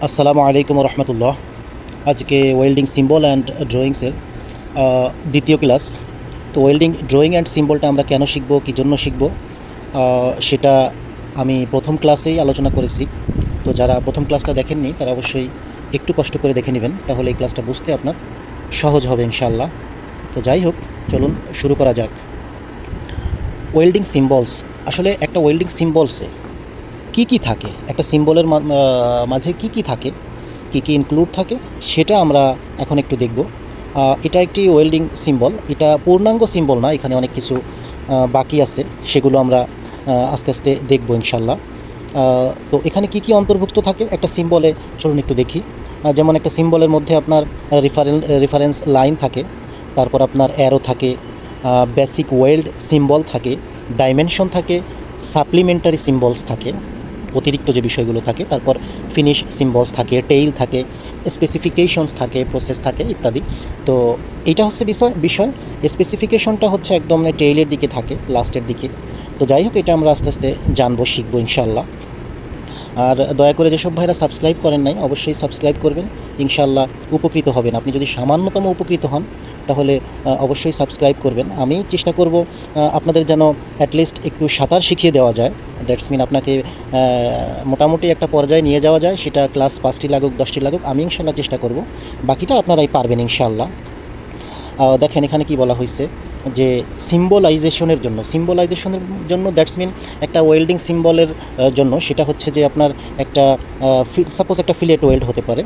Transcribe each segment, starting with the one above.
আসসালামু আলাইকুম রহমতুল্লাহ। আজকে ওয়েল্ডিং সিম্বল অ্যান্ড ড্রয়িংসের দ্বিতীয় ক্লাস। তো ওয়েল্ডিং ড্রয়িং অ্যান্ড সিম্বলটা আমরা কেন শিখব, কী জন্য শিখব, সেটা আমি প্রথম ক্লাসেই আলোচনা করেছি। তো যারা প্রথম ক্লাসটা দেখেননি তারা অবশ্যই একটু কষ্ট করে দেখে নেবেন, তাহলে এই ক্লাসটা বুঝতে আপনার সহজ হবে ইনশাআল্লাহ। তো যাই হোক, চলুন শুরু করা যাক। ওয়েল্ডিং সিম্বলস, আসলে একটা ওয়েল্ডিং সিম্বলসে কী থাকে, একটা সিম্বলের মাঝে কী থাকে, কী ইনক্লুড থাকে, সেটা আমরা এখন একটু দেখব। এটা একটি ওয়েল্ডিং সিম্বল, এটা পূর্ণাঙ্গ সিম্বল না, এখানে অনেক কিছু বাকি আছে, সেগুলো আমরা আস্তে আস্তে দেখব ইনশাল্লাহ। তো এখানে কী অন্তর্ভুক্ত থাকে একটা সিম্বলে, চলুন একটু দেখি। যেমন একটা সিম্বলের মধ্যে আপনার রেফারেন্স লাইন থাকে, তারপর আপনার অ্যারো থাকে, বেসিক ওয়েল্ড সিম্বল থাকে, ডাইমেনশন থাকে, সাপ্লিমেন্টারি সিম্বলস থাকে, অতিরিক্ত যে বিষয়গুলো থাকে, তারপর ফিনিশ সিম্বলস থাকে, টেইল থাকে, স্পেসিফিকেশনস থাকে, প্রসেস থাকে ইত্যাদি। তো এইটা হচ্ছে বিষয় স্পেসিফিকেশনটা হচ্ছে একদম টেইলের দিকে থাকে, লাস্টের দিকে। তো যাই হোক, এটা আমরা আস্তে আস্তে জানবো, শিখবো ইনশাল্লাহ। আর দয়া করে যেসব ভাইরা সাবস্ক্রাইব করেন নাই, অবশ্যই সাবস্ক্রাইব করবেন, ইনশাল্লাহ উপকৃত হবেন। আপনি যদি সামান্যতম উপকৃত হন তাহলে অবশ্যই সাবস্ক্রাইব করবেন। আমি চেষ্টা করব আপনাদের যেন অ্যাটলিস্ট একটু সাঁতার শিখিয়ে দেওয়া যায়। দ্যাটস মিন আপনাকে মোটামুটি একটা পর্যায়ে নিয়ে যাওয়া যায়, সেটা ক্লাস 5টি লাগুক 10টি লাগুক, আমি ইনশাল্লাহ চেষ্টা করব। বাকিটা আপনারাই পারবেন ইনশাল্লাহ। দেখেন এখানে কি বলা হয়েছে যে সিম্বলাইজেশনের জন্য দ্যাটস মিন একটা ওয়েল্ডিং সিম্বলের জন্য, সেটা হচ্ছে যে আপনার একটা সাপোজ একটা ফিলেট ওয়েল্ড হতে পারে,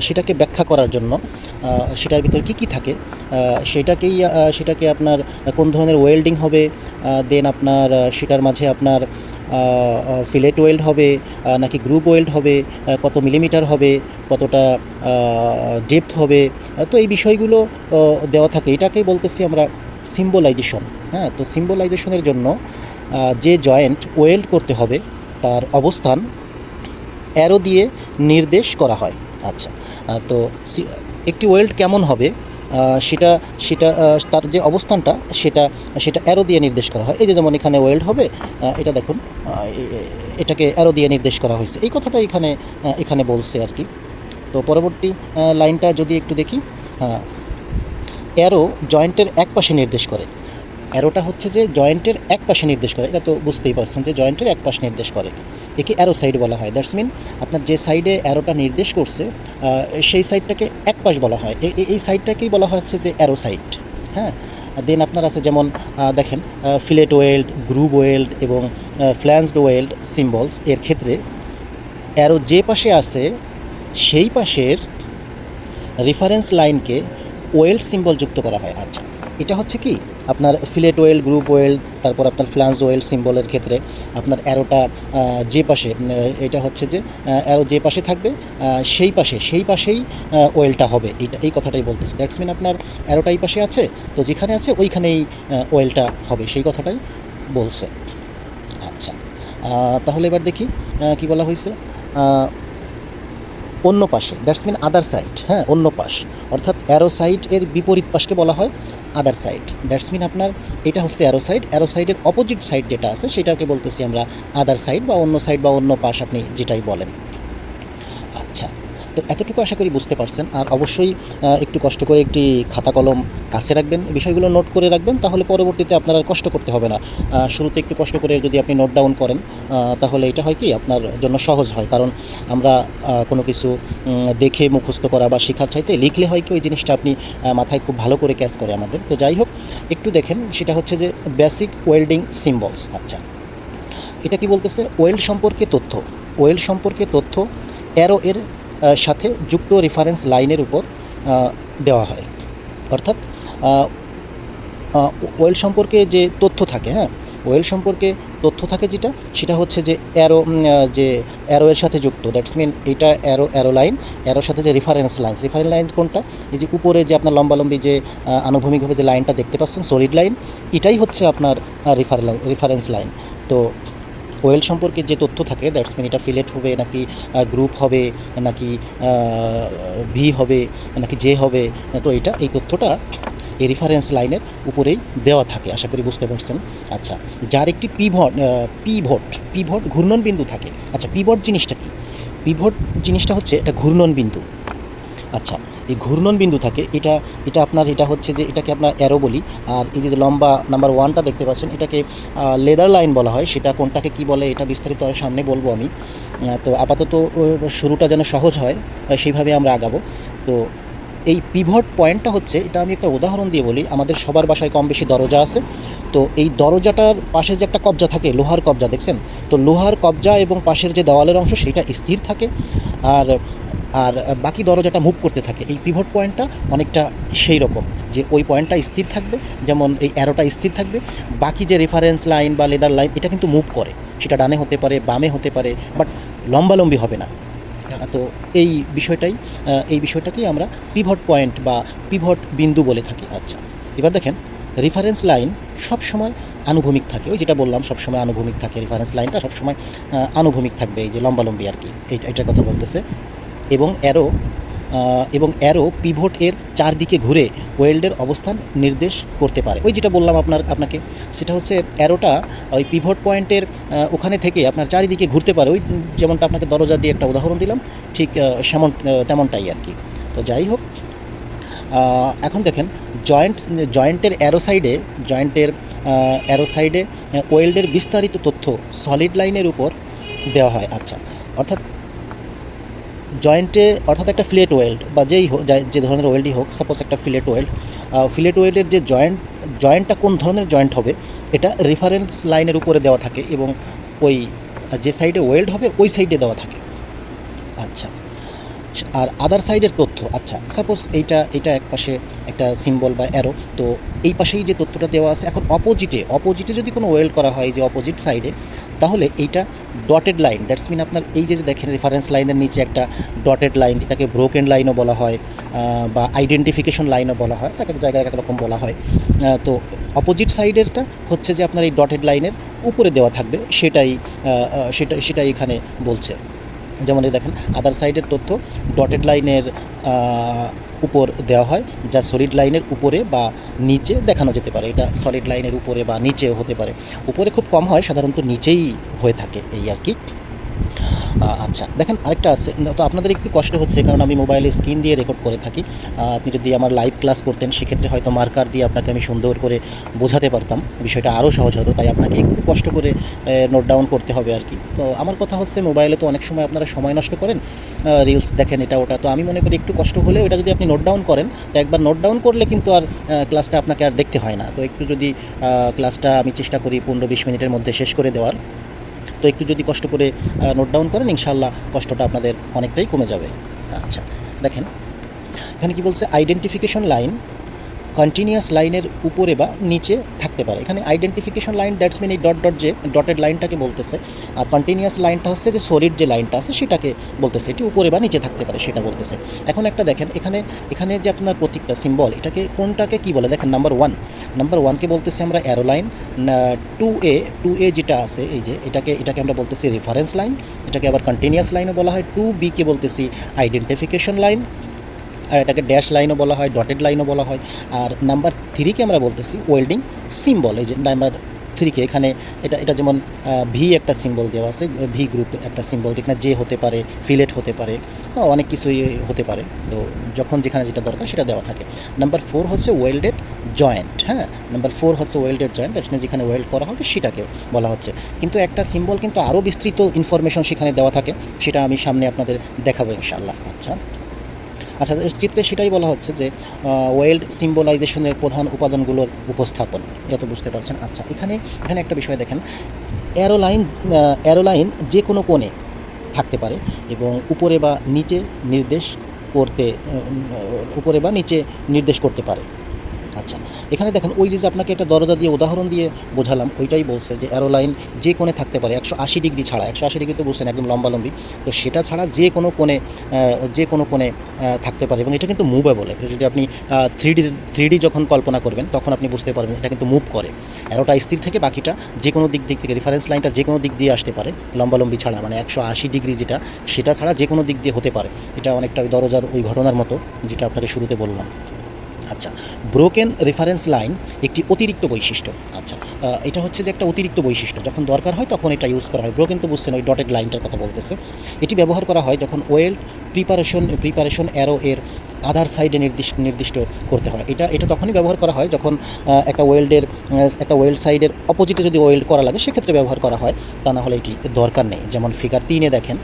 সেটাকে ব্যাখ্যা করার জন্য সেটার ভিতরে কী থাকে, সেটাকে আপনার কোন ধরনের ওয়েল্ডিং হবে, দেন আপনার সেটার মাঝে আপনার ফিলেট ওয়েল্ড হবে নাকি গ্রুপ ওয়েল্ড হবে, কত মিলিমিটার হবে, কতটা ডেপথ হবে, তো এই বিষয়গুলো দেওয়া থাকে। এটাকেই বলতেছি আমরা সিম্বলাইজেশন। হ্যাঁ, তো সিম্বলাইজেশনের জন্য যে জয়েন্ট ওয়েল্ড করতে হবে তার অবস্থান অ্যারো দিয়ে নির্দেশ করা হয়। আচ্ছা, তো একটি ওয়েল্ড কেমন হবে সেটা সেটা তার যে অবস্থানটা সেটা অ্যারো দিয়ে নির্দেশ করা হয়। এই যে যেমন এখানে ওয়েল্ড হবে, এটা দেখুন, এটাকে অ্যারো দিয়ে নির্দেশ করা হয়েছে, এই কথাটা এখানে বলছে আর কি। তো পরবর্তী লাইনটা যদি একটু দেখি, অ্যারো জয়েন্টের এক পাশে নির্দেশ করে। অ্যারোটা হচ্ছে যে জয়েন্টের এক পাশে নির্দেশ করে, এটা তো বুঝতেই পারছেন যে জয়েন্টের এক পাশে নির্দেশ করে, একে অ্যারো সাইড বলা হয়। দ্যাটস মিন আপনার যে সাইডে অ্যারোটা নির্দেশ করছে সেই সাইডটাকে এক পাশ বলা হয়, এই সাইডটাকেই বলা হচ্ছে যে অ্যারো সাইড। হ্যাঁ, দেন আপনার আছে যেমন দেখেন ফিলেট ওয়েল্ড, গ্রুভ ওয়েল্ড এবং ফ্ল্যাঞ্জড ওয়েল্ড সিম্বলস এর ক্ষেত্রে অ্যারো যে পাশে আছে সেই পাশের রেফারেন্স লাইনকে ওয়েল্ড সিম্বল যুক্ত করা হয়। আচ্ছা, এটা হচ্ছে কি আপনার ফিলেট ওয়েল্ড, গ্রুপ ওয়েল্ড, তারপর আপনার ফ্ল্যাঞ্জ ওয়েল্ড সিম্বলের ক্ষেত্রে আপনার অ্যারোটা যে পাশে, এটা হচ্ছে যে অ্যারো যে পাশে থাকবে সেই পাশেই ওয়েলটা হবে, এই কথাটাই বলতেছে। দ্যাটস মিন আপনার অ্যারোটা এই পাশে আছে, তো যেখানে আছে ওইখানেই ওয়েলটা হবে, সেই কথাটাই বলছে। আচ্ছা, তাহলে এবার দেখি কি বলা হয়েছে। অন্য পাশে, দ্যাটস মিন আদার সাইড। হ্যাঁ, অন্য পাশ অর্থাৎ অ্যারো সাইড এর বিপরীত পাশকে বলা হয় আদার সাইড। দ্যাটস মিন আপনার এটা হচ্ছে অ্যারো সাইডের অপোজিট সাইড যেটা আছে সেটাকে বলতেছি আমরা আদার সাইড বা অন্য সাইড বা অন্য পাশ, আপনি যেটাই বলেন। আচ্ছা, তো এতটুকু আশা করি বুঝতে পারছেন। আর অবশ্যই একটু কষ্ট করে একটি খাতা কলম কাছে রাখবেন, বিষয়গুলো নোট করে রাখবেন, তাহলে পরবর্তীতে আপনার আর কষ্ট করতে হবে না। শুরুতে একটু কষ্ট করে যদি আপনি নোট ডাউন করেন তাহলে এটা হয় কি আপনার জন্য সহজ হয়, কারণ আমরা কোনো কিছু দেখে মুখস্থ করা বা শেখার চাইতে লিখলে হয় কি ওই জিনিসটা আপনি মাথায় খুব ভালো করে ক্যাচ করে আমাদের। তো যাই হোক, একটু দেখেন, সেটা হচ্ছে যে বেসিক ওয়েল্ডিং সিম্বলস। আচ্ছা, এটা কি বলতেছে, ওয়েল্ড সম্পর্কে তথ্য অ্যারো এর সাথে যুক্ত রেফারেন্স লাইনের উপর দেওয়া হয়। অর্থাৎ ওয়েল্ড সম্পর্কে যে তথ্য থাকে, হ্যাঁ, ওয়েল্ড সম্পর্কে তথ্য থাকে সেটা হচ্ছে যে অ্যারো এর সাথে যুক্ত। দ্যাটস মিন এটা অ্যারো লাইন, অ্যারোর সাথে যে রেফারেন্স লাইন কোনটা, এই যে উপরে যে আপনার লম্বালম্বি যে আনুভূমিকভাবে যে লাইনটা দেখতে পাচ্ছেন, সলিড লাইন, এটাই হচ্ছে আপনার রেফারেন্স লাইন। তো ওয়েল সম্পর্কে যে তথ্য থাকে, দ্যাটস মিন এটা ফিলেট হবে নাকি গ্রুপ হবে নাকি ভি হবে নাকি জে হবে, তো এই তথ্যটা এই রেফারেন্স লাইনের উপরেই দেওয়া থাকে, আশা করি বুঝতে পারছেন। আচ্ছা, যার একটি পিভট ঘূর্ণন বিন্দু থাকে। আচ্ছা, পিভট জিনিসটা কি? পিভট জিনিসটা হচ্ছে এটা ঘূর্ণন বিন্দু। আচ্ছা, এই ঘূর্ণন বিন্দু থাকে, এটা এটা আপনার এটা হচ্ছে যে এটাকে আমরা অ্যারো বলি। আর এই যে লম্বা নাম্বার 1টা দেখতে পাচ্ছেন, এটাকে লেদার লাইন বলা হয়। সেটা কোনটাকে কি বলে এটা বিস্তারিত আর সামনে বলবো আমি। তো আপাতত শুরুটা যেন সহজ হয় সেইভাবে আমরা আগাবো। তো এই পিভট পয়েন্টটা হচ্ছে, এটা আমি একটা উদাহরণ দিয়ে বলি। আমাদের সবার বাসায় কম বেশি দরজা আছে। তো এই দরজাটার পাশে যে একটা কবজা থাকে, লোহার কবজা দেখছেন, তো লোহার কবজা এবং পাশের যে দেওয়ালের অংশ সেটা স্থির থাকে। আর আর বাকি দরজাটা মুভ করতে থাকে। এই পিভট পয়েন্টটা অনেকটা সেই রকম, যে ওই পয়েন্টটা স্থির থাকবে, যেমন এই অ্যারোটা স্থির থাকবে। বাকি যে রেফারেন্স লাইন বা লেদার লাইন এটা কিন্তু মুভ করে, সেটা ডানে হতে পারে, বামে হতে পারে, বাট লম্বালম্বি হবে না। তো এই বিষয়টাই এই বিষয়টাকেই আমরা পিভট পয়েন্ট বা পিভট বিন্দু বলে থাকি। আচ্ছা, এবার দেখেন রেফারেন্স লাইন সবসময় আনুভূমিক থাকে। ওই যেটা বললাম, সবসময় আনুভূমিক থাকে। রেফারেন্স লাইনটা সবসময় আনুভূমিক থাকবে, এই যে লম্বালম্বি আর কি, এইটার কথা বলতেছে। এবং অ্যারো পিভট এর চারদিকে ঘুরে ওয়েল্ডের অবস্থান নির্দেশ করতে পারে। ওই যেটা বললাম আপনাকে, সেটা হচ্ছে অ্যারোটা ওই পিভট পয়েন্টের ওখানে থেকে আপনার চারিদিকে ঘুরতে পারে। ওই যেমনটা আপনাকে দরজা দিয়ে একটা উদাহরণ দিলাম, ঠিক তেমনটাই আর কি। তো যাই হোক, এখন দেখেন জয়েন্টের অ্যারো সাইডে ওয়েল্ডের বিস্তারিত তথ্য সলিড লাইনের উপর দেওয়া হয়। আচ্ছা, অর্থাৎ অর্থাৎ একটা ফিলেট ওয়েল্ড বা যে ধরনের ওয়েল্ডই হোক, সাপোজ একটা ফিলেট ওয়েল্ডের যে জয়েন্টটা কোন ধরনের জয়েন্ট হবে, এটা রেফারেন্স লাইনের উপরে দেওয়া থাকে এবং ওই যে সাইডে ওয়েল্ড হবে ওই সাইডে দেওয়া থাকে। আচ্ছা, আর আদার সাইডের তথ্য, আচ্ছা সাপোজ এইটা এক পাশে একটা সিম্বল বা অ্যারো, তো এই পাশেই যে তথ্যটা দেওয়া আছে। এখন অপোজিটে যদি কোনো ওয়েল্ড করা হয়, যে অপোজিট সাইডে, তাহলে এইটা ডটেড লাইন, দ্যাটস মিন আপনার এই যে দেখেন রেফারেন্স লাইনের নিচে একটা ডটেড লাইন, এটাকে ব্রোকেন লাইনও বলা হয় বা আইডেন্টিফিকেশন লাইনও বলা হয়, এক এক জায়গায় এক রকম বলা হয়। তো অপোজিট সাইডেরটা হচ্ছে যে আপনার এই ডটেড লাইনের উপরে দেওয়া থাকবে, সেটাই এখানে বলছে। যেমন এই দেখেন, আদার সাইডের তথ্য ডটেড লাইনের উপর দেওয়া হয়, যা সলিড লাইনের উপরে বা নিচে দেখানো যেতে পারে। এটা সলিড লাইনের উপরে বা নিচেও হতে পারে। উপরে খুব কম হয়, সাধারণত নিচেই হয়ে থাকে, এই আর কি। আচ্ছা, দেখেন আরেকটা আছে। তো আপনাদের একটু কষ্ট হচ্ছে, কারণ আমি মোবাইলে স্ক্রিন দিয়ে রেকর্ড করে থাকি। আপনি যদি আমার লাইভ ক্লাস করতেন, সেক্ষেত্রে হয়তো মার্কার দিয়ে আপনাকে আমি সুন্দর করে বোঝাতে পারতাম, বিষয়টা আরও সহজ হতো। তাই আপনাকে একটু কষ্ট করে নোট ডাউন করতে হবে আর কি। তো আমার কথা হচ্ছে, মোবাইলে তো অনেক সময় আপনারা সময় নষ্ট করেন, রিলস দেখেন, এটা ওটা। তো আমি মনে করি একটু কষ্ট হলে ওটা যদি আপনি নোট ডাউন করেন, তো একবার নোট ডাউন করলে কিন্তু আর ক্লাসটা আপনাকে আর দেখতে হয় না। তো একটু যদি ক্লাসটা আমি চেষ্টা করি 15-20 মিনিটের মধ্যে শেষ করে দেওয়ার, তো একটু যদি কষ্ট করে নোট ডাউন করেন, ইনশাআল্লাহ কষ্টটা আপনাদের অনেকটাই কমে যাবে। আচ্ছা, দেখেন এখানে কি বলছে, আইডেন্টিফিকেশন লাইন কন্টিনিউয়াস লাইনের উপরে বা নিচে থাকতে পারে। এখানে আইডেন্টিফিকেশন লাইন, দ্যাটস মিন এই যে ডটেড লাইনটাকে বলতেছে। আর কন্টিনিউয়াস লাইনটা হচ্ছে যে সলিড যে লাইনটা আছে সেটাকে বলতেছে, এটি উপরে বা নিচে থাকতে পারে সেটা বলতেছে। এখন একটা দেখেন, এখানে যে আপনার প্রতীকটা সিম্বল, কোনটাকে কি বলে দেখেন। নাম্বার ওয়ানকে বলতেছি আমরা অ্যারো লাইন। 2A যেটা আছে, এই যে এটাকে আমরা বলতেছি রেফারেন্স লাইন। এটাকে আবার কন্টিনিউয়াস লাইনও বলা হয়। 2B-কে বলতেছি আইডেন্টিফিকেশন লাইন, আর এটাকে ড্যাশ লাইনও বলা হয়, ডটেড লাইনও বলা হয়। আর নাম্বার 3-কে আমরা বলতেছি ওয়েল্ডিং সিম্বল। এই যে নাম্বার 3-কে এখানে এটা যেমন ভি একটা সিম্বল দেওয়া আছে, ভি গ্রুপ একটা সিম্বল, এখানে যে হতে পারে, ফিলেট হতে পারে, অনেক কিছুই হতে পারে। তো যখন যেখানে যেটা দরকার সেটা দেওয়া থাকে। নাম্বার 4 হচ্ছে ওয়েল্ডেড জয়েন্ট। হ্যাঁ, নাম্বার 4 হচ্ছে ওয়েল্ডেড জয়েন্ট, দ্যাটস মিন যেখানে ওয়েল্ড করা হবে সেটাকে বলা হচ্ছে। কিন্তু একটা সিম্বল কিন্তু আরও বিস্তৃত ইনফরমেশন সেখানে দেওয়া থাকে, সেটা আমি সামনে আপনাদের দেখাবো ইনশাআল্লাহ। আচ্ছা, চিত্রে সেটাই বলা হচ্ছে যে ওয়েল্ড সিম্বলাইজেশনের প্রধান উপাদানগুলোর উপস্থাপন, যত বুঝতে পারছেন। আচ্ছা, এখানে একটা বিষয় দেখেন, অ্যারোলাইন যে কোনো কোণে থাকতে পারে এবং উপরে বা নিচে নির্দেশ করতে পারে। আচ্ছা, এখানে দেখেন ওই যে আপনাকে একটা দরজা দিয়ে উদাহরণ দিয়ে বোঝালাম, ওইটাই বলছে যে অ্যারো লাইন যে কোণে থাকতে পারে 180 ডিগ্রি ছাড়া। 180 ডিগ্রি তো বুঝছেন, একদম লম্বালম্বি। তো সেটা ছাড়া যে কোনো কোণে থাকতে পারে, এবং এটা কিন্তু মুভেবল। যদি আপনি 3D যখন কল্পনা করবেন, তখন আপনি বুঝতে পারবেন এটা কিন্তু মুভ করে। অ্যারোটা স্থির থেকে বাকিটা যে কোনো দিক থেকে, রেফারেন্স লাইনটা যে কোনো দিক দিয়ে আসতে পারে, লম্বালম্বি ছাড়া, মানে 180 ডিগ্রি সেটা ছাড়া যে কোনো দিক দিয়ে হতে পারে। এটা অনেকটা ওই দরজার ওই ঘটনার মতো, যেটা আপনাকে শুরুতে বললাম। আচ্ছা, ব্রোকেন রেফারেন্স লাইন একটি অতিরিক্ত বৈশিষ্ট্য। আচ্ছা, এটা হচ্ছে যে একটা অতিরিক্ত বৈশিষ্ট্য, যখন দরকার হয় তখন এটা ইউজ করা হয়। ব্রোকেন তো বুঝছেন, ওই ডটেড লাইনটার কথা বলতেছে। এটি ব্যবহার করা হয় যখন ওয়েল্ড প্রিপারেশন অ্যারো এর আদার সাইডে নির্দিষ্ট করতে হয়। এটা তখনই ব্যবহার করা হয় যখন একটা ওয়েল্ড সাইডের অপোজিটে যদি ওয়েল্ড করা লাগে সেক্ষেত্রে ব্যবহার করা হয়, তা না হলে এটি দরকার নেই। যেমন ফিগার 3-এ দেখেন,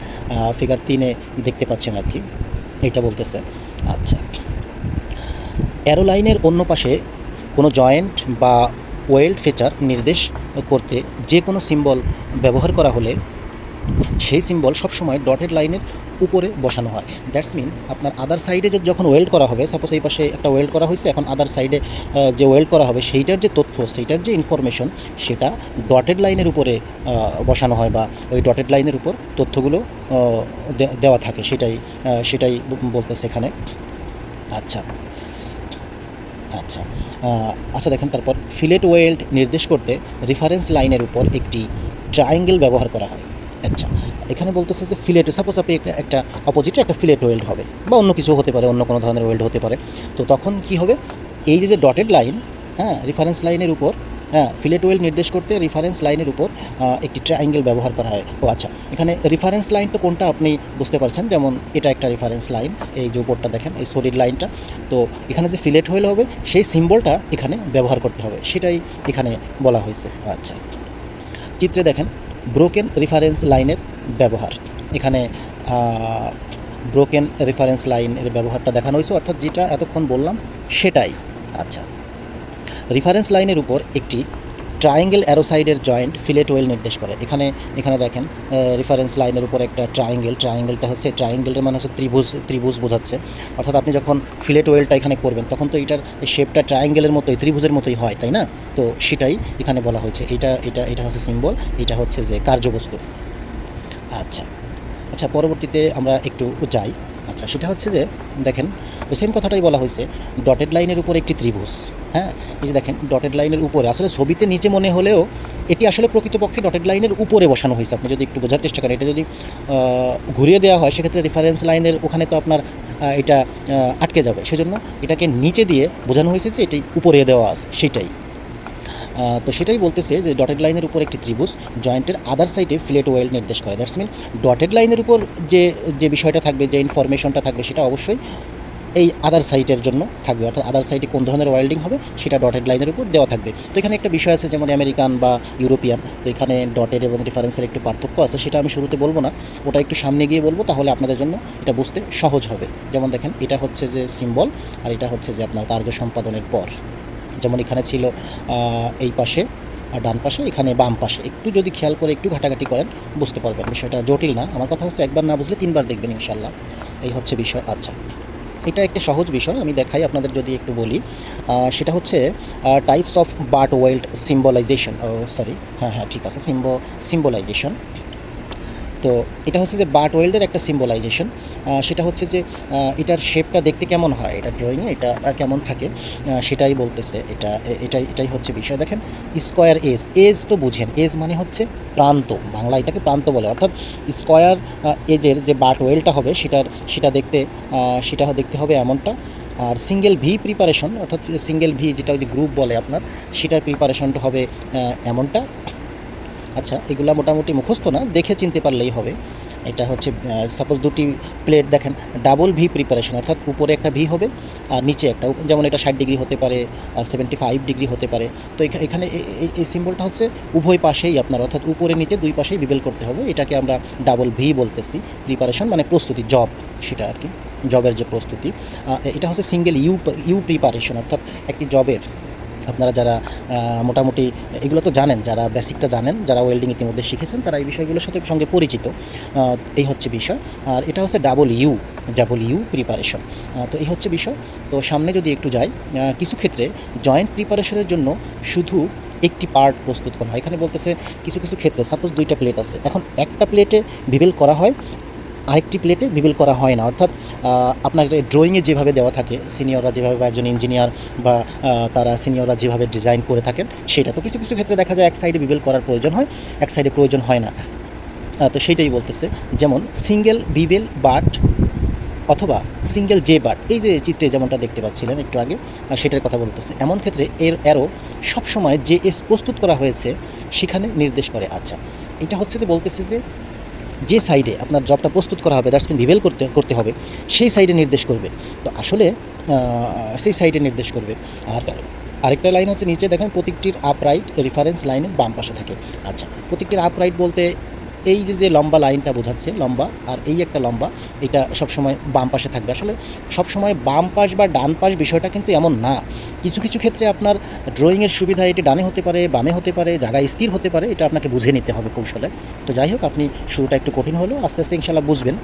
ফিগার 3-এ দেখতে পাচ্ছেন আর কি, এইটা বলতেছে। আচ্ছা, অ্যারো লাইনের অন্য পাশে কোনো জয়েন্ট বা ওয়েল্ড ফিচার নির্দেশ করতে যে কোনো সিম্বল ব্যবহার করা হলে সেই সিম্বল সবসময় ডটেড লাইনের উপরে বসানো হয়। দ্যাটস মিন আপনার আদার সাইডে যখন ওয়েল্ড করা হবে, সাপোজ এই পাশে একটা ওয়েল্ড করা হয়েছে, এখন আদার সাইডে যে ওয়েল্ড করা হবে সেইটার যে তথ্য, সেইটার যে ইনফরমেশন, সেটা ডটেড লাইনের উপরে বসানো হয়, বা ওই ডটেড লাইনের উপর তথ্যগুলো দেওয়া থাকে, সেটাই বলতেছে এখানে। আচ্ছা আচ্ছা আচ্ছা দেখেন, তারপর ফিলেট ওয়েল্ড নির্দেশ করতে রেফারেন্স লাইনের উপর একটি ট্রায়াঙ্গেল ব্যবহার করা হয়। আচ্ছা, এখানে বলতেছে যে ফিলেট, সাপোজ আপনি একটা অপোজিটে একটা ফিলেট ওয়েল্ড হবে, বা অন্য কিছু হতে পারে, অন্য কোনো ধরনের ওয়েল্ড হতে পারে। তো তখন কি হবে, এই যে ডটেড লাইন, হ্যাঁ, রেফারেন্স লাইনের উপর, হ্যাঁ, ফিলেট ওয়েল্ড নির্দেশ করতে রেফারেন্স লাইনের উপর একটি ট্রায়াঙ্গেল ব্যবহার করা হয়। ও আচ্ছা, এখানে রেফারেন্স লাইন তো কোনটা আপনি বুঝতে পারছেন, যেমন এটা একটা রেফারেন্স লাইন, এই যে উপরটা দেখেন, এই সলিড লাইনটা। তো এখানে যে ফিলেট ওয়েল্ড হবে সেই সিম্বলটা এখানে ব্যবহার করতে হবে, সেটাই এখানে বলা হয়েছে। আচ্ছা, চিত্রে দেখেন ব্রোকেন রেফারেন্স লাইনের ব্যবহার। এখানে ব্রোকেন রেফারেন্স লাইনের ব্যবহারটা দেখানো হয়েছে, অর্থাৎ যেটা এতক্ষণ বললাম সেটাই। আচ্ছা, রেফারেন্স লাইনের উপর একটি ট্রায়াঙ্গেল অ্যারো সাইডের জয়েন্ট ফিলেট ওয়েল নির্দেশ করে। এখানে দেখেন রেফারেন্স লাইনের উপর একটা ট্রায়াঙ্গেলটা হচ্ছে, ট্রায়াঙ্গেলের মানে হচ্ছে ত্রিভুজ বোঝাচ্ছে। অর্থাৎ আপনি যখন ফিলেট ওয়েলটা এখানে করবেন তখন তো এটার শেপটা ট্রায়াঙ্গেলের মতোই, ত্রিভুজের মতোই হয়, তাই না? তো সেটাই এখানে বলা হয়েছে। এটা হচ্ছে সিম্বল, এটা হচ্ছে যে কার্যবস্তু। আচ্ছা আচ্ছা, পরবর্তীতে আমরা একটু যাই। আচ্ছা, সেটা হচ্ছে যে দেখেন ওই সেম কথাটাই বলা হয়েছে, ডটেড লাইনের উপর একটি ত্রিভুজ। হ্যাঁ, এই যে দেখেন ডটেড লাইনের উপরে, আসলে ছবিতে নিচে মনে হলেও এটি আসলে প্রকৃতপক্ষে ডটেড লাইনের উপরে বসানো হয়েছে। আপনি যদি একটু বোঝার চেষ্টা করেন, এটা যদি ঘুরিয়ে দেওয়া হয় সেক্ষেত্রে রেফারেন্স লাইনের ওখানে তো আপনার এটা আটকে যাবে, সেজন্য এটাকে নিচে দিয়ে বোঝানো হয়েছে যে এটি উপরে দেওয়া আছে, সেটাই। তো সেটাই বলতেছে যে ডটেড লাইনের উপর একটি ত্রিভুজ জয়েন্টের আদার সাইডে ফিলেট ওয়েল্ড নির্দেশ করে। দ্যাটস মিন ডটেড লাইনের উপর যে বিষয়টা থাকবে, যে ইনফরমেশনটা থাকবে, সেটা অবশ্যই এই আদার সাইটের জন্য থাকবে, অর্থাৎ আদার সাইটে কোন ধরনের ওয়েল্ডিং হবে সেটা ডটেড লাইনের উপর দেওয়া থাকবে। তো এখানে একটা বিষয় আছে, যেমন আমেরিকান বা ইউরোপিয়ান, তো এখানে ডটেড এবং রেফারেন্সের একটু পার্থক্য আছে, সেটা আমি শুরুতে বলবো না, ওটা একটু সামনে গিয়ে বলবো, তাহলে আপনাদের জন্য এটা বুঝতে সহজ হবে। যেমন দেখেন, এটা হচ্ছে যে সিম্বল, আর এটা হচ্ছে যে আপনার কার্য সম্পাদনের পর। যেমন এখানে ছিল এই পাশে আর ডান পাশে, এখানে বাম পাশে। একটু যদি খেয়াল করে একটু ঘাটাঘাটি করেন বুঝতে পারবেন, বিষয়টা জটিল না। আমার কথা হচ্ছে একবার না বুঝলে তিনবার দেখবেন ইনশাল্লাহ, এই হচ্ছে বিষয়। আচ্ছা, এটা একটা সহজ বিষয়, আমি দেখাই আপনাদের, যদি একটু বলি। সেটা হচ্ছে টাইপস অফ বার্ট ওয়েল্ড সিম্বলাইজেশন, হ্যাঁ ঠিক আছে, সিম্বলাইজেশন। তো এটা হচ্ছে যে বার্ট ওয়েল্ডের একটা সিম্বলাইজেশন। সেটা হচ্ছে যে এটার শেপটা দেখতে কেমন হয়, এটা ড্রয়িংয়ে এটা কেমন থাকে, সেটাই বলতেছে। এটাই হচ্ছে বিষয়। দেখেন স্কোয়ার এজ তো বুঝেন, এজ মানে হচ্ছে প্রান্ত, বাংলা এটাকে প্রান্ত বলে। অর্থাৎ স্কোয়ার এজের যে বার্ট ওয়েলটা হবে সেটা দেখতে হবে এমনটা। আর সিঙ্গেল ভি প্রিপারেশন, অর্থাৎ সিঙ্গেল ভি যেটা ওই যে গ্রুপ বলে আপনার, সেটার প্রিপারেশনটা হবে এমনটা। আচ্ছা, এগুলা মোটামুটি মুখস্থ না, দেখে চিনতে পারলেই হবে। এটা হচ্ছে সাপোজ দুটি প্লেট দেখেন, ডাবল ভি প্রিপারেশন, অর্থাৎ উপরে একটা ভি হবে আর নিচে একটা, যেমন এটা 60 ডিগ্রি হতে পারে, 75 ডিগ্রি হতে পারে। তো এখানে এই সিম্বলটা হচ্ছে উভয় পাশেই আপনার, অর্থাৎ উপরে নিচে দুই পাশেই বিবেল করতে হবে, এটাকে আমরা ডাবল ভি বলতেছি। প্রিপারেশন মানে প্রস্তুতি, জব, সেটা আর কি, জবের যে প্রস্তুতি। এটা হচ্ছে সিঙ্গেল ইউ প্রিপারেশন, অর্থাৎ একটি জবের, আপনারা যারা মোটামুটি এগুলো তো জানেন, যারা বেসিকটা জানেন, যারা ওয়েল্ডিং ইতিমধ্যে শিখেছেন, তারা এই বিষয়গুলোর সঙ্গে পরিচিত। এই হচ্ছে বিষয়। আর এটা হচ্ছে ডাবল ইউ প্রিপারেশন। তো এই হচ্ছে বিষয়। তো সামনে যদি একটু যাই, কিছু ক্ষেত্রে জয়েন্ট প্রিপারেশনের জন্য শুধু একটি পার্ট প্রস্তুত করা হয়। এখানে বলতেছে কিছু ক্ষেত্রে, সাপোজ দুইটা প্লেট আছে, এখন একটা প্লেটে বিবেল করা হয়, আরেকটি প্লেটে বিবেল করা হয় না। অর্থাৎ আপনার ড্রয়িংয়ে যেভাবে দেওয়া থাকে, সিনিয়ররা যেভাবে, বা একজন ইঞ্জিনিয়ার বা তারা সিনিয়ররা যেভাবে ডিজাইন করে থাকেন, সেটা তো কিছু ক্ষেত্রে দেখা যায় এক সাইডে বিবেল করার প্রয়োজন হয়, এক সাইডে প্রয়োজন হয় না। তো সেইটাই বলতেছে, যেমন সিঙ্গেল বিবেল বাট অথবা সিঙ্গেল জে বার, এই যে চিত্রে যেমনটা দেখতে পাচ্ছিলেন একটু আগে, সেটার কথা বলতেছে। এমন ক্ষেত্রে এর অ্যারো সবসময় যে এস প্রস্তুত করা হয়েছে সেখানে নির্দেশ করে। আচ্ছা, এটা হচ্ছে যে বলতেছে যে সাইডে আপনার জবটা প্রস্তুত করা হবে, দ্যাটস মিন রিভেল করতে হবে, সেই সাইডে নির্দেশ করবে। তো আসলে সেই সাইডে নির্দেশ করবে। আর আরেকটা লাইন আছে নিচে দেখেন, প্রত্যেকটির আপরাইট রেফারেন্স লাইনের বাম পাশে থাকে। আচ্ছা, প্রত্যেকটির আপরাইট বলতে এই যে লম্বা লাইনটা বোঝাচ্ছে, লম্বা, আর এই একটা লম্বা, এটা সবসময় বাম পাশে থাকবে। আসলে সবসময় বাম পাশ বা ডান পাশ বিষয়টা কিন্তু এমন না। কিছু কিছু ক্ষেত্রে আপনার ড্রয়িংয়ের সুবিধা এটি ডানে হতে পারে, বামে হতে পারে, জায়গায় স্থির হতে পারে, এটা আপনাকে বুঝে নিতে হবে কৌশলে। তো যাই হোক, আপনি শুরুটা একটু কঠিন হলেও আস্তে আস্তে ইনশাল্লাহ বুঝবেন।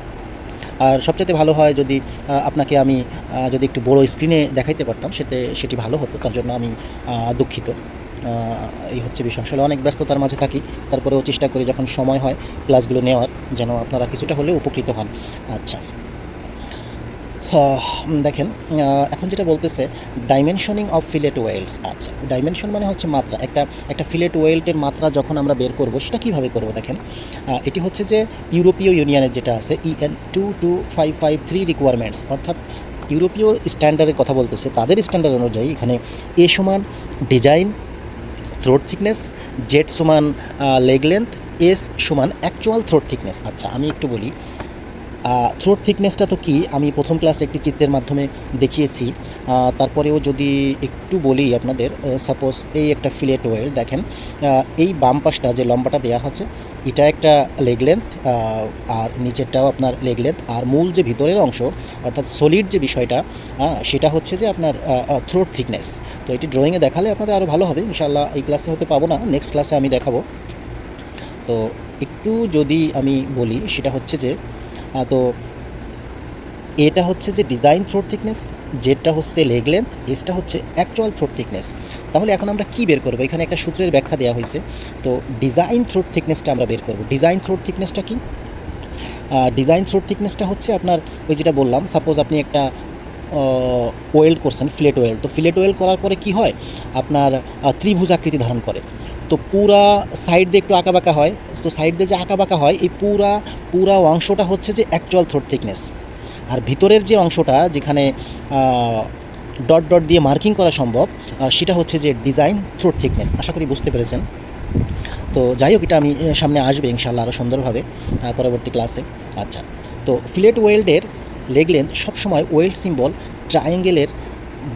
আর সবচাইতে ভালো হয় যদি আপনাকে আমি যদি একটু বড় স্ক্রিনে দেখাইতে পারতাম, সেটি ভালো হতো। তার জন্য আমি দুঃখিত। এই হচ্ছে বিষয়। আসলে অনেক ব্যস্ততার মাঝে থাকি, তারপরেও চেষ্টা করি যখন সময় হয় ক্লাসগুলো নেওয়ার, যেন আপনারা কিছুটা হলেও উপকৃত হন। আচ্ছা, দেখেন, এখন যেটা বলতেছে ডাইমেনশনিং অফ ফিলেট ওয়েলস। আচ্ছা, ডাইমেনশন মানে হচ্ছে মাত্রা। একটা ফিলেট ওয়েল্টের মাত্রা যখন আমরা বের করব, সেটা কীভাবে করব দেখেন। এটি হচ্ছে যে ইউরোপীয় ইউনিয়নের যেটা আছে EN 22553 রিকোয়ারমেন্টস, অর্থাৎ ইউরোপীয় স্ট্যান্ডার্ডের কথা বলতেছে। তাদের স্ট্যান্ডার্ড অনুযায়ী এখানে এ সমান ডিজাইন থ্রোট থিকনেস, জেড সমান লেগ লেন্থ, এস সমান অ্যাকচুয়াল থ্রোট থিকনেস। আচ্ছা, আমি একটু বলি থ্রোট থিকনেসটা তো কি, আমি প্রথম ক্লাসে একটি চিত্রের মাধ্যমে দেখিয়েছি। তারপরেও যদি একটু বলি আপনাদের, সাপোজ এই একটা ফিলেট ওয়েল দেখেন, এই বাম পাশটা যে লম্বাটা দেওয়া হচ্ছে, এটা একটা লেগ লেন্থ, আর নিচেরটাও আপনার লেগ লেন্থ, আর মূল যে ভিতরের অংশ অর্থাৎ সলিড যে বিষয়টা, সেটা হচ্ছে যে আপনার থ্রোট থিকনেস। তো এটি ড্রয়িংয়ে দেখালে আপনাদের আরও ভালো হবে ইনশাআল্লাহ। এই ক্লাসে হতে পাবো না, নেক্সট ক্লাসে আমি দেখাবো। তো একটু যদি আমি বলি, সেটা হচ্ছে যে তো এটা হচ্ছে যে ডিজাইন থ্রোট থিকনেস, জেডটা হচ্ছে লেগ লেন্থ, এসটা হচ্ছে অ্যাকচুয়াল থ্রোট থিকনেস। তাহলে এখন আমরা কি বের করবো? এখানে একটা সূত্রের ব্যাখ্যা দেওয়া হয়েছে। তো ডিজাইন থ্রোট থিকনেসটা আমরা বের করব। ডিজাইন থ্রোট থিকনেসটা কি? ডিজাইন থ্রোট থিকনেসটা হচ্ছে আপনার ওই যেটা বললাম, সাপোজ আপনি একটা ওয়েল্ড করছেন, ফিলেট ওয়েল্ড। তো ফিলেট ওয়েল্ড করার পরে কি হয়, আপনার ত্রিভুজ আকৃতি ধারণ করে। তো পুরা সাইড দিয়ে একটু আঁকাবাঁকা হয়। তো সাইড দিয়ে যে আঁকাবাঁকা হয়, এই পুরা অংশটা হচ্ছে যে অ্যাকচুয়াল থ্রোট থিকনেস। আর ভিতরের যে অংশটা যেখানে ডট ডট দিয়ে মার্কিং করা সম্ভব, সেটা হচ্ছে যে ডিজাইন থ্রোট থিকনেস। আশা করি বুঝতে পেরেছেন। তো যাই হোক, এটা আমি সামনে আসবে ইনশাআল্লাহ আরও সুন্দরভাবে পরবর্তী ক্লাসে। আচ্ছা, তো ফিলেট ওয়েল্ডের লেগ লেন্থ সবসময় ওয়েল্ড সিম্বল ট্রায়াঙ্গেলের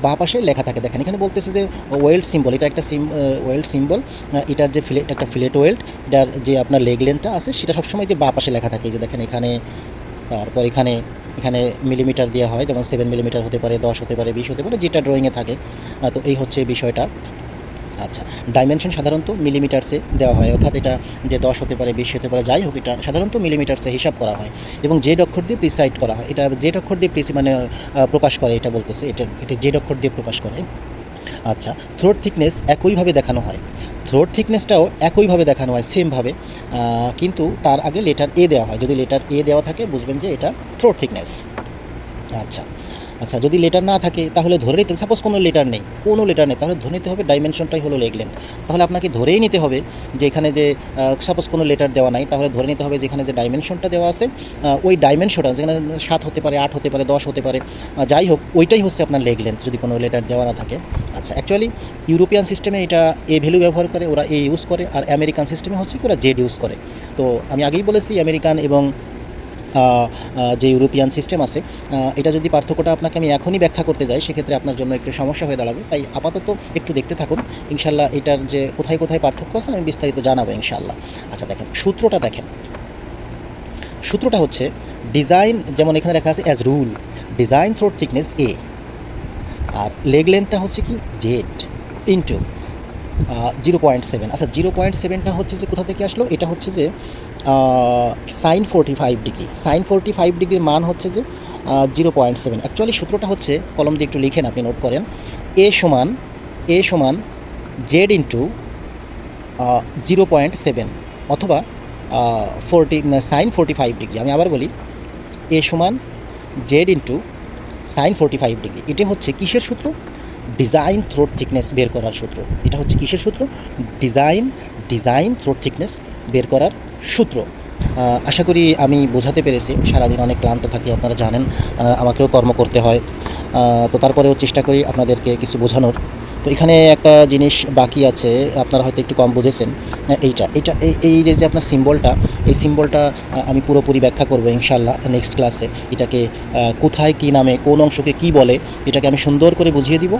বাঁ পাশে লেখা থাকে। দেখেন এখানে বলতেছে যে ওয়েল্ড সিম্বল, এটা একটা ওয়েল্ড সিম্বল, এটার যে একটা ফিলেট ওয়েল্ড, এটার যে আপনার লেগ লেন্থটা আছে সেটা সবসময় যে বাঁ পাশে লেখা থাকে। যে দেখেন এখানে, তারপর এখানে মিলিমিটার দেওয়া হয়, যেমন 7 মিলিমিটার হতে পারে, 10 হতে পারে, 20 হতে পারে, যেটা ড্রয়িংয়ে থাকে। তো এই হচ্ছে বিষয়টা। আচ্ছা, ডাইমেনশন সাধারণত মিলিমিটারসে দেওয়া হয়, অর্থাৎ এটা যে 10 হতে পারে, 20 হতে পারে, যাই হোক, এটা সাধারণত মিলিমিটারসে হিসাব করা হয় এবং জেড অক্ষর দিয়ে প্রিসাইড করা হয়। এটা জেড অক্ষর দিয়ে প্রকাশ করে, এটা বলতেছে, এটা জেড অক্ষর দিয়ে প্রকাশ করে। আচ্ছা, থ্রোট থিকনেস একইভাবে দেখানো হয়, থ্রোট থিকনেসটাও একইভাবে দেখানো হয়, সেমভাবে, কিন্তু তার আগে লেটার এ দেওয়া হয়। যদি লেটার এ দেওয়া থাকে, বুঝবেন যে এটা থ্রোট থিকনেস। আচ্ছা আচ্ছা, যদি লেটার না থাকে তাহলে ধরে নিতে হবে, সাপোজ কোনো লেটার নেই, তাহলে ধরে নিতে হবে ডাইমেনশনটাই হলো লেগ লেন্থ। তাহলে আপনাকে ধরেই নিতে হবে যে এখানে যে সাপোজ কোনো লেটার দেওয়া নাই, তাহলে ধরে নিতে হবে যেখানে যে ডাইমেনশনটা দেওয়া আছে, ওই ডাইমেনশনটা যেখানে 7 হতে পারে, 8 হতে পারে, 10 হতে পারে, যাই হোক, ওইটাই হচ্ছে আপনার লেগ লেন্থ যদি কোনো লেটার দেওয়া না থাকে। আচ্ছা, অ্যাকচুয়ালি ইউরোপিয়ান সিস্টেমে এটা এ ভ্যালু ব্যবহার করে, ওরা এ ইউজ করে, আর আমেরিকান সিস্টেমে হচ্ছে কি ওরা জেড ইউজ করে। তো আমি আগেই বলেছি, আমেরিকান এবং যে ইউরোপিয়ান সিস্টেম আছে, এটা যদি পার্থক্যটা আপনাকে আমি এখনই ব্যাখ্যা করতে যাই, সেক্ষেত্রে আপনার জন্য একটু সমস্যা হয়ে দাঁড়াবে। তাই আপাতত একটু দেখতে থাকুন, ইনশাল্লাহ এটার যে কোথায় কোথায় পার্থক্য আছে আমি বিস্তারিত জানাবো ইনশাল্লাহ। আচ্ছা, দেখেন সূত্রটা হচ্ছে ডিজাইন, যেমন এখানে লেখা আছে as rule design throat thickness A, আর লেগ লেন্থটা হচ্ছে কি জেড ইন্টু 0.7। আচ্ছা, 0.7টা হচ্ছে যে কোথা থেকে আসলো, এটা হচ্ছে যে সাইন 45 ডিগ্রি, সাইন 45 ডিগ্রির মান হচ্ছে যে 0.7। অ্যাকচুয়ালি সূত্রটা হচ্ছে, কলম দিয়ে একটু লিখেন, আপনি নোট করেন, এ সমান জেড ইন্টু 0.7 অথবা সাইন 45 ডিগ্রি। আমি আবার বলি, এ সমান জেড ইন্টু সাইন 45 ডিগ্রি। এটা হচ্ছে কিসের সূত্র? ডিজাইন থ্রোট থিকনেস বের করার সূত্র। এটা হচ্ছে কিসের সূত্র? ডিজাইন থ্রোট থিকনেস বের করার সূত্র। আশা করি আমি বোঝাতে পেরেছি। সারাদিন অনেক ক্লান্ত থাকি, আপনারা জানেন। আমাকেও কর্ম করতে হয়। তো তারপরেও চেষ্টা করি আপনাদেরকে কিছু বোঝানোর। তো এখানে একটা জিনিস বাকি আছে, আপনারা হয়তো একটু কম বুঝেছেন। এই যে আপনার সিম্বলটা, এই সিম্বলটা আমি পুরোপুরি ব্যাখ্যা করব ইনশাআল্লাহ নেক্সট ক্লাসে। এটাকে কোথায় কী নামে, কোন অংশকে কী বলে, এটাকে আমি সুন্দর করে বুঝিয়ে দিব।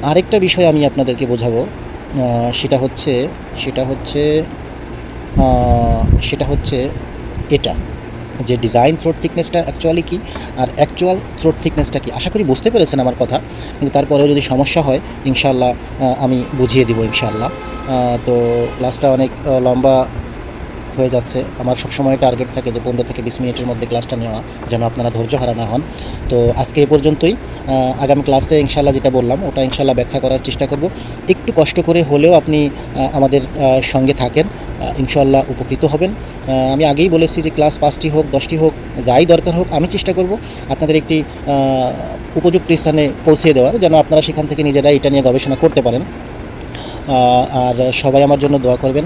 আরেকটা বিষয় আমি আপনাদেরকে বোঝাবো, সেটা হচ্ছে সেটা হচ্ছে আ সেটা হচ্ছে এটা, যে ডিজাইন থ্রোট থিকনেসটা অ্যাকচুয়ালি কী আর অ্যাকচুয়াল থ্রোট থিকনেসটা কী। আশা করি বুঝতে পেরেছেন আমার কথা। কিন্তু তারপরেও যদি সমস্যা হয় ইনশাআল্লাহ আমি বুঝিয়ে দিব ইনশাআল্লাহ। তো ক্লাসটা অনেক লম্বা হয়ে যাচ্ছে। আমার সবসময় টার্গেট থাকে যে 15 থেকে 20 মিনিটের মধ্যে ক্লাসটা নেওয়া, যেন আপনারা ধৈর্য হারা না হন। তো আজকে এ পর্যন্তই। আগামী ক্লাসে ইনশাআল্লাহ যেটা বললাম ওটা ইনশাআল্লাহ ব্যাখ্যা করার চেষ্টা করব। একটু কষ্ট করে হলেও আপনি আমাদের সঙ্গে থাকেন, ইনশাআল্লাহ উপকৃত হবেন। আমি আগেই বলেছি যে ক্লাস 5টি হোক 10টি হোক, যাই দরকার হোক, আমি চেষ্টা করব আপনাদের একটি উপযুক্ত স্থানে পৌঁছে দেওয়ার, যেন আপনারা সেখান থেকে নিজেরাই এটা নিয়ে গবেষণা করতে পারেন। আর সবাই আমার জন্য দোয়া করবেন।